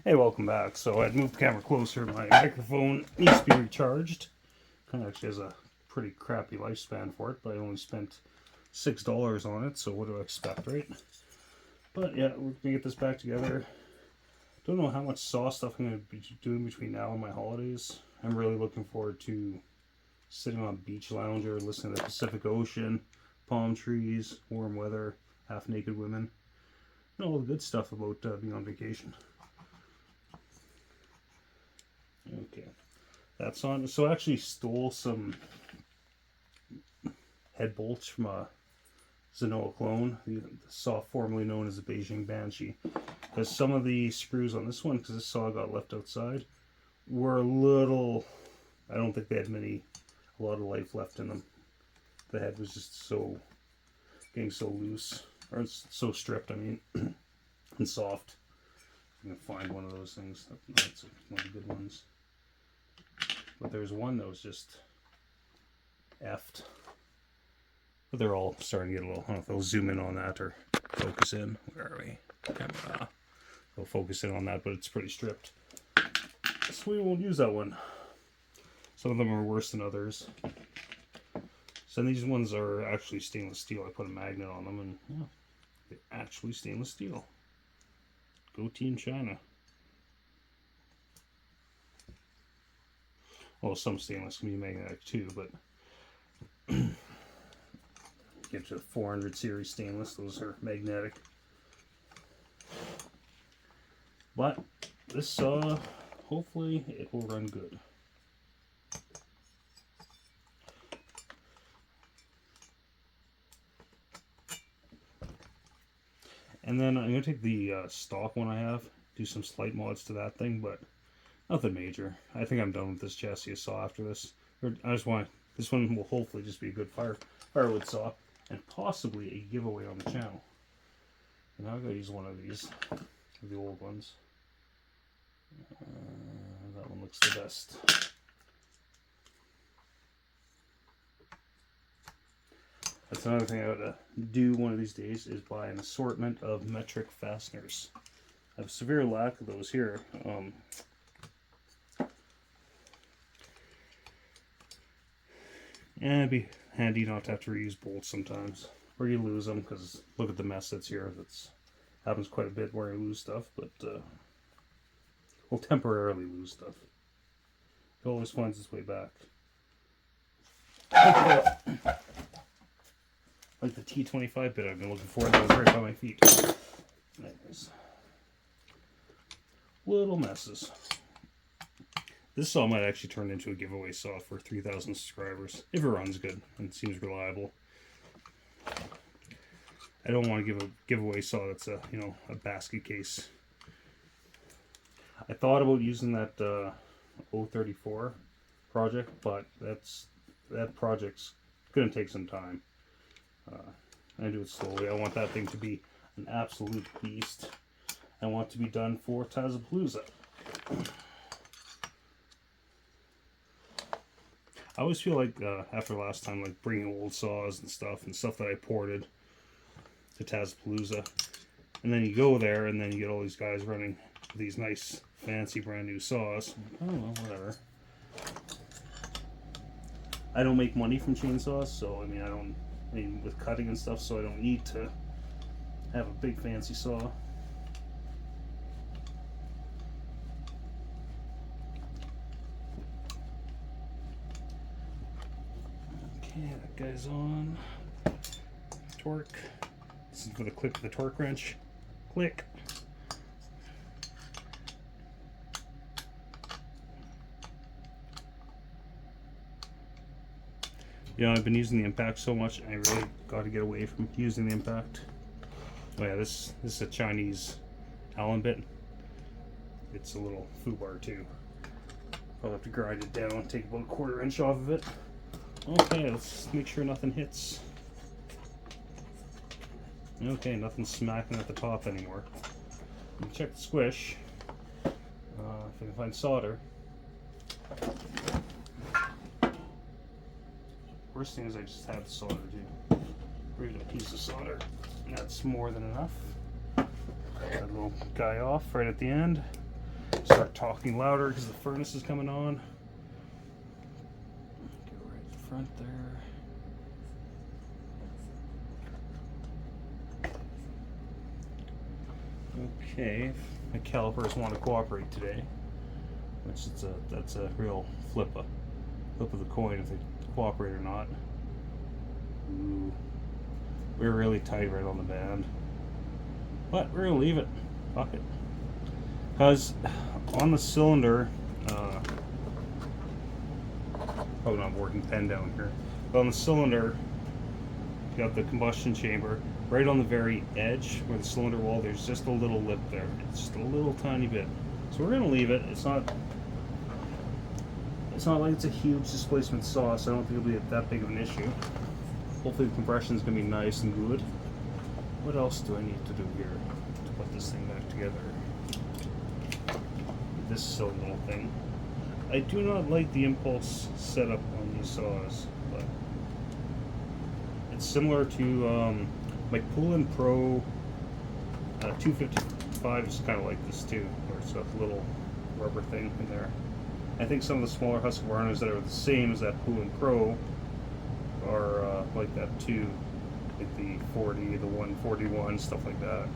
Hey, welcome back. So I'd moved the camera closer. My microphone needs to be recharged. Kind of actually has a pretty crappy lifespan for it, but I only spent $6 on it, so what do I expect, right? But yeah, we're gonna get this back together. Don't know how much saw stuff I'm gonna be doing between now and my holidays. I'm really looking forward to sitting on a beach lounger, listening to the Pacific Ocean, palm trees, warm weather, half naked women, and all the good stuff about being on vacation. Okay. That's on. So I actually stole some head bolts from a Zenoa clone, the saw formerly known as a Beijing Banshee. Because some of the screws on this one, because this saw got left outside, were a little. I don't think they had a lot of life left in them. The head was just getting so loose, or so stripped, I mean, and soft. I'm going to find one of those things. That's one of the good ones. But there's one that was just effed. But they're all starting to get a little. I don't know if they'll zoom in on that or focus in. Where are we? Camera. They'll focus in on that, but it's pretty stripped. So we won't use that one. Some of them are worse than others. So these ones are actually stainless steel. I put a magnet on them, and yeah, they're actually stainless steel. Go Team China. Well, some stainless can be magnetic too, but get to 400 series stainless, those are magnetic. But this saw, hopefully it will run good. And then I'm going to take the stock one I have, do some slight mods to that thing, but nothing major. I think I'm done with this chassis saw after this. This one will hopefully just be a good firewood saw, and possibly a giveaway on the channel. And I'm going to use one of these, the old ones. That one looks the best. That's another thing I ought to do one of these days, is buy an assortment of metric fasteners. I have a severe lack of those here. And it'd be handy not to have to reuse bolts sometimes, or you lose them, because look at the mess that's here. That's happens quite a bit where you lose stuff, but we'll temporarily lose stuff. It always finds its way back. Like the T25 bit I've been looking for, that was right by my feet. Anyways, little messes. This saw might actually turn into a giveaway saw for 3,000 subscribers, if it runs good and seems reliable. I don't want to give a giveaway saw that's a basket case. I thought about using that 034 project, but that project's gonna take some time. I do it slowly. I want that thing to be an absolute beast. I want it to be done for Tazapalooza. I always feel like after last time, like bringing old saws and stuff that I ported to Tazapalooza, and then you go there and then you get all these guys running these nice, fancy, brand new saws. Oh well, whatever. I don't make money from chainsaws, so I mean, with cutting and stuff, so I don't need to have a big fancy saw. Okay, that guy's on. Torque. This is for the click of the torque wrench. Click. I've been using the impact so much, and I really got to get away from using the impact. Oh yeah, this is a Chinese Allen bit. It's a little foobar too. I'll have to grind it down, take about a 1/4 inch off of it. Okay, let's make sure nothing hits. Okay, nothing's smacking at the top anymore. Check the squish. If I can find solder. Worst thing is I just have the solder too. Read a piece of solder. And that's more than enough. Cut that little guy off right at the end. start talking louder because the furnace is coming on. Go right in front there. Okay, my calipers want to cooperate today, which that's a real flip of the coin if they cooperate or not. Ooh, we're really tight right on the band, but we're gonna leave it. Fuck it, because on the cylinder, oh, not working pen down here. But on the cylinder, you got the combustion chamber. Right on the very edge where the cylinder wall, there's just a little lip there. It's just a little tiny bit. So we're gonna leave it. It's not like it's a huge displacement saw, so I don't think it'll be that big of an issue. Hopefully the compression is gonna be nice and good. What else do I need to do here to put this thing back together? This silly little thing. I do not like the impulse setup on these saws, but it's similar to my Poolin Pro 255 is kind of like this too, where it's got the little rubber thing in there. I think some of the smaller Husqvarnas that are the same as that Poolin Pro are like that too, like the 40, the 141, stuff like that.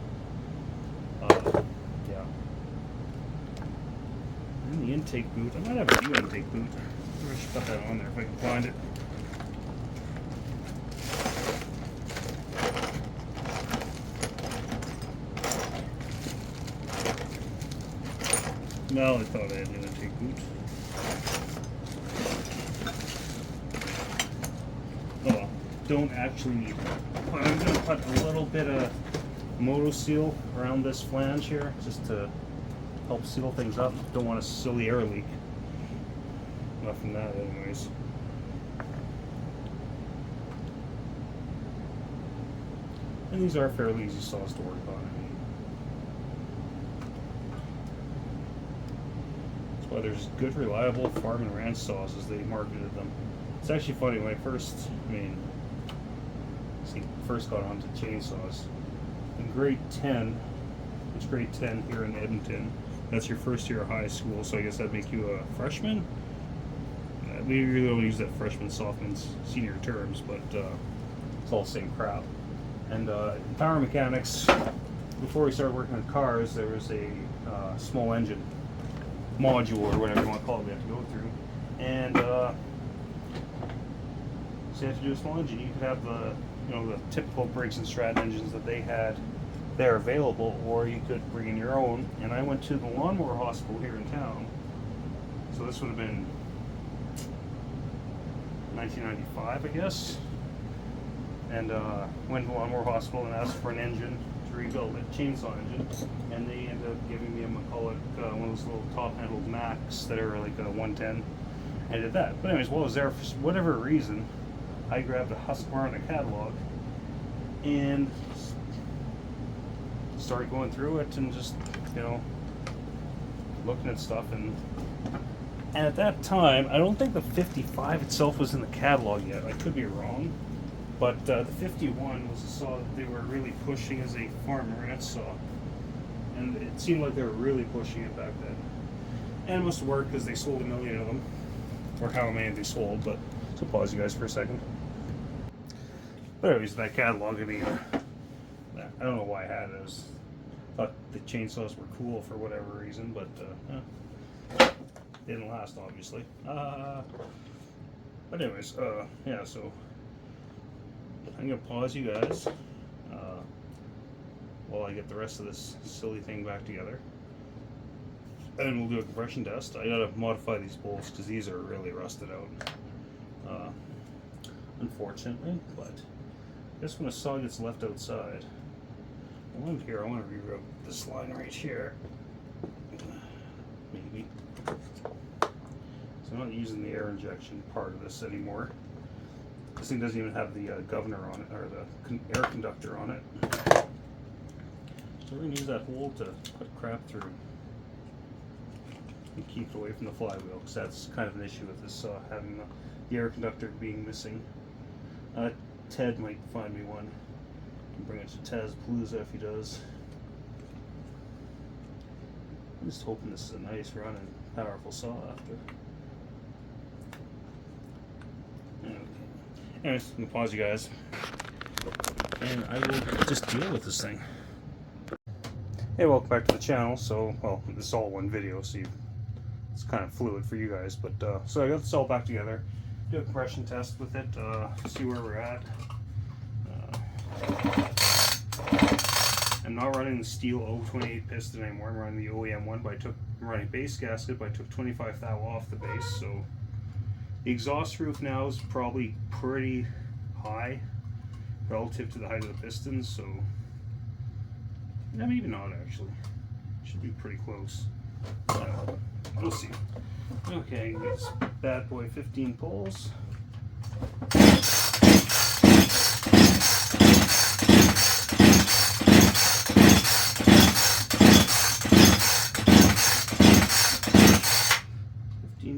Yeah. And the intake boot, I might have a new intake boot. I should put that on there if I can find it. No, I thought I had an intake boot. Oh, don't actually need that. But I'm going to put a little bit of Moto Seal around this flange here, just to help seal things up. Don't want a silly air leak. Not from that, anyways. And these are fairly easy saws to work on. Well, there's good, reliable farm and ranch saws as they marketed them. It's actually funny when I first got onto chainsaws in grade 10. It's grade 10 here in Edmonton. That's your first year of high school, so I guess that'd make you a freshman. We really don't use that freshman, sophomore, senior terms, but it's all the same crap. And in power mechanics, before we started working on cars, there was a small engine module or whatever you want to call it we have to go through, and so you have to do a small engine. You could have the the typical Briggs and Stratton engines that they had there available, or you could bring in your own. And I went to the lawnmower hospital here in town, so this would have been 1995, I guess, and went to the lawnmower hospital and asked for an engine to rebuild it, chainsaw engine, and they ended up giving me a McCulloch, one of those little top-handled Macs that are like a 110. I did that. But anyways, while I was there, for whatever reason, I grabbed a Husqvarna catalog and started going through it and just, looking at stuff. And at that time, I don't think the 55 itself was in the catalog yet. I could be wrong. But the 51 was a saw that they were really pushing as a farm and ranch saw. And it seemed like they were really pushing it back then. And it must have worked because they sold 1 million of them. Or how many they sold, but so pause you guys for a second. But anyways, that catalog, I don't know why I had it. I thought the chainsaws were cool for whatever reason, but didn't last, obviously. But anyways, yeah, so I'm going to pause you guys while I get the rest of this silly thing back together. And we'll do a compression test. I gotta modify these bolts because these are really rusted out. Unfortunately, but just when a saw gets left outside, while I'm here, I want to re-rub this line right here. Maybe. So I'm not using the air injection part of this anymore. This thing doesn't even have the governor on it, or the air conductor on it. So we're going to use that hole to put crap through and keep it away from the flywheel, because that's kind of an issue with this saw, having the air conductor being missing. Ted might find me one. I can bring it to Tazpalooza if he does. I'm just hoping this is a nice running, powerful saw after. Okay. Anyways, I'm gonna pause you guys, and I will just deal with this thing. Hey, welcome back to the channel. So, well, this is all one video, so it's kind of fluid for you guys. But so I got this all back together. Do a compression test with it. See where we're at. I'm not running the steel 028 piston anymore. I'm running the OEM one, but I'm running base gasket, but I took 25 thou off the base. So the exhaust roof now is probably pretty high relative to the height of the pistons. So yeah, maybe not actually. Should be pretty close. We'll see. Okay, this bad boy 15 poles.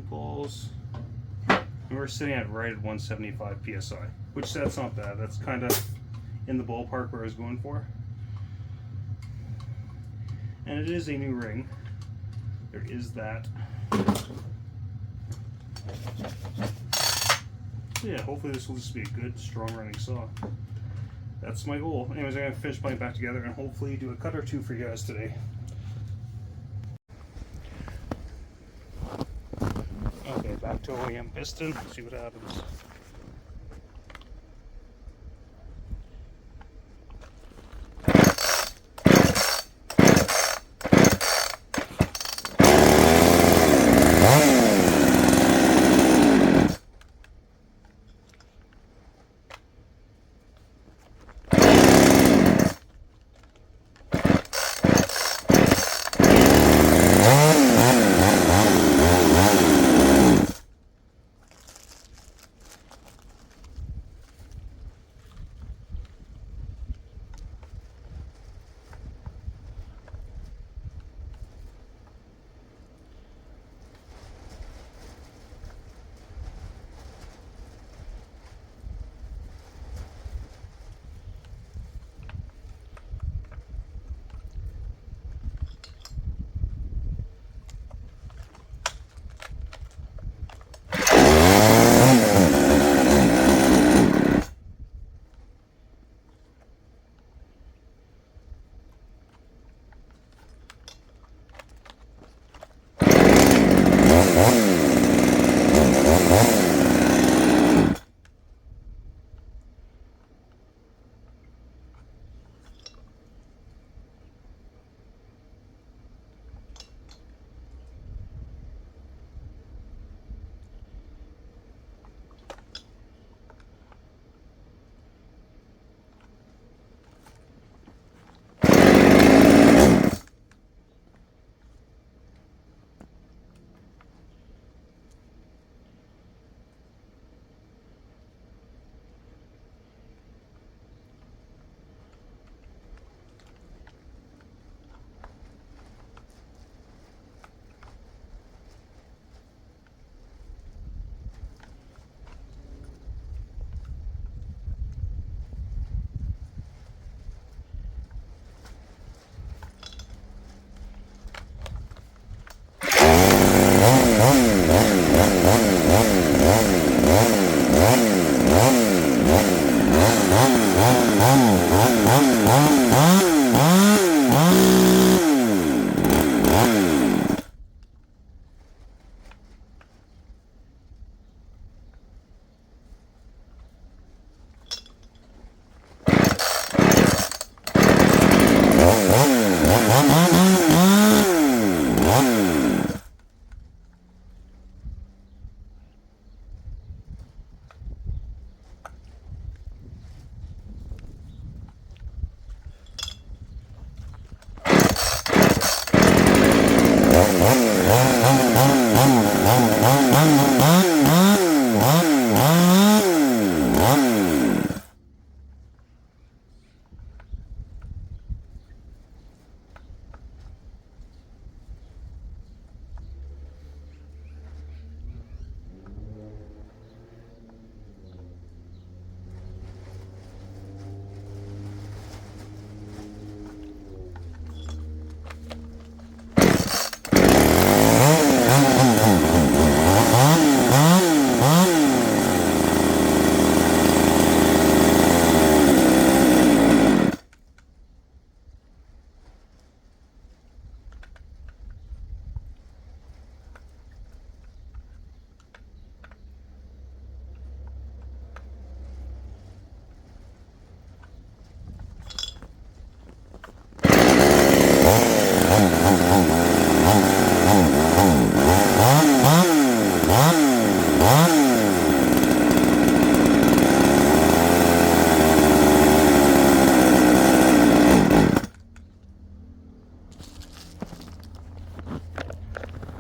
Poles, and we're sitting at right at 175 psi, which that's not bad. That's kind of in the ballpark where I was going for. And it is a new ring. There is that. So yeah, hopefully this will just be a good, strong running saw. That's my goal. Anyways, I'm gonna finish putting it back together and hopefully do a cut or two for you guys today. Okay, back to OEM piston, see what happens.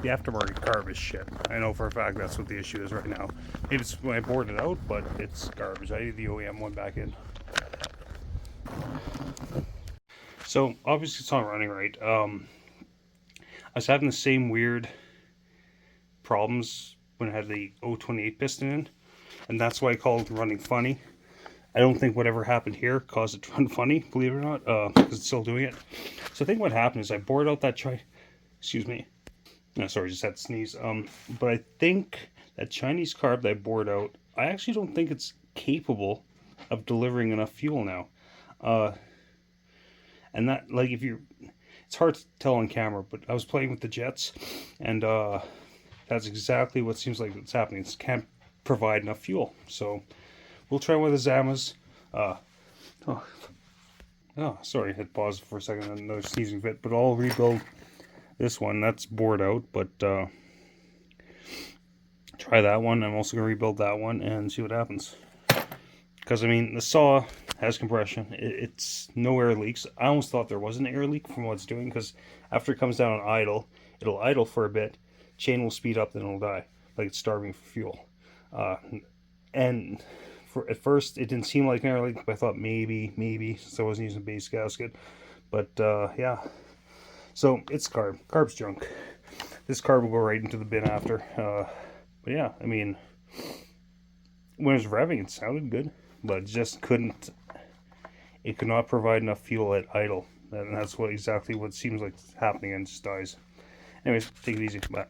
The aftermarket carb is shit. I know for a fact that's what the issue is right now. Maybe it's when I bored it out, but it's garbage. I need the OEM one back in. So obviously it's not running right. I was having the same weird problems when I had the 028 piston in, and that's why I called it running funny. I don't think whatever happened here caused it to run funny, believe it or not, because it's still doing it. So I think what happened is I bored out that excuse me. No, sorry, just had to sneeze. But I think that Chinese carb that I bored out, I actually don't think it's capable of delivering enough fuel now. And that, like, it's hard to tell on camera, but I was playing with the jets, and that's exactly what seems like it's happening. It can't provide enough fuel. So we'll try one of the Zamas. Sorry, hit pause for a second, another sneezing fit, but I'll rebuild this one. That's bored out, but try that one. I'm also going to rebuild that one and see what happens. Because, I mean, the saw has compression. It's no air leaks. I almost thought there was an air leak from what it's doing, because after it comes down on idle, it'll idle for a bit, chain will speed up, then it'll die, like it's starving for fuel. And at first, it didn't seem like an air leak, but I thought maybe, since I wasn't using a base gasket. But, yeah. So, it's carb. Carb's junk. This carb will go right into the bin after. But yeah, I mean, when it was revving, it sounded good, but it just couldn't, it could not provide enough fuel at idle. And that's exactly what seems like happening, and it just dies. Anyways, take it easy. Bye.